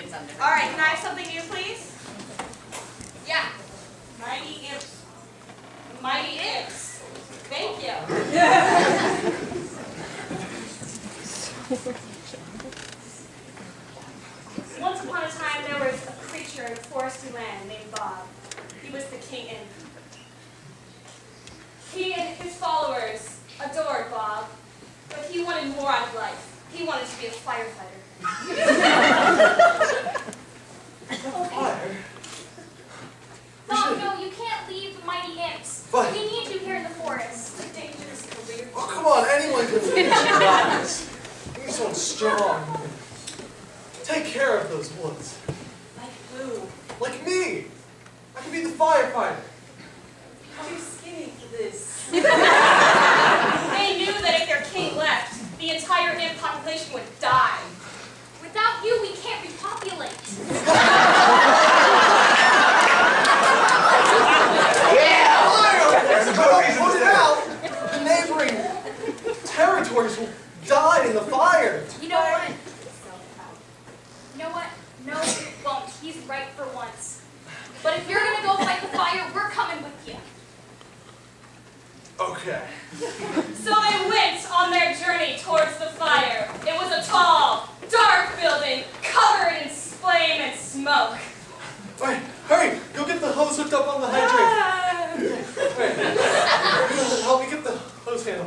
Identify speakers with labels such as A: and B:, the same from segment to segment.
A: get something.
B: All right, can I have something new, please?
A: Yeah.
B: Mighty imps. Mighty imps. Thank you. Once upon a time, there was a creature in a foresty land named Bob. He was the king imp. He and his followers adored Bob, but he wanted more out of life. He wanted to be a firefighter.
C: Fire?
D: Bob, no, you can't leave the mighty imps.
C: But-
D: We need you here in the forest.
B: It's a dangerous career.
C: Oh, come on, anyone can finish this. We need someone strong. Take care of those woods.
B: Like who?
C: Like me. I can be the firefighter.
B: Too skinny for this. They knew that if their king left, the entire imp population would die.
D: Without you, we can't repopulate.
C: Put it out. The neighboring territories will die in the fire.
D: You know what? You know what? No, you won't. He's right for once. But if you're gonna go fight the fire, we're coming with you.
C: Okay.
B: So they went on their journey towards the fire. It was a tall, dark building covered in flame and smoke.
C: All right, hurry. Go get the hose hooked up on the hydrant. All right. Help me get the hose handle.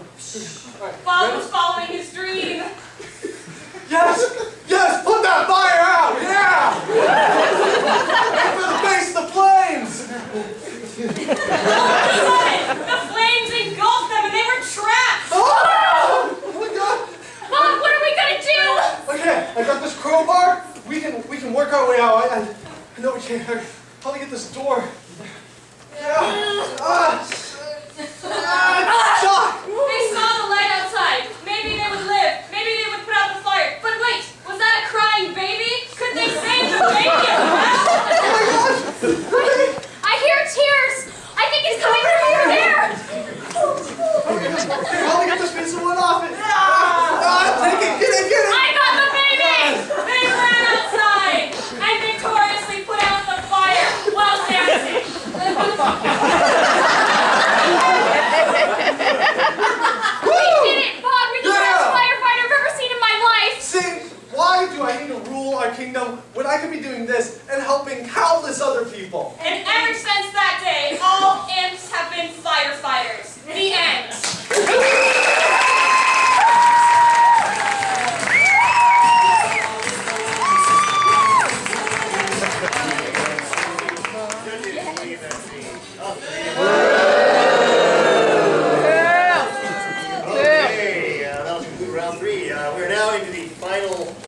C: All right.
B: Bob
C: ready?
B: was following his dream.
C: Yes! Yes! Put that fire out! Yeah! Aim for the base of the flames!
B: All of a sudden, the flames engulfed them and they were trapped.
C: Oh my God!
D: Bob, what are we gonna do?
C: Okay, I got this crowbar. We can work our way out. I know we can't. Help me get this door. Yeah. It's stuck.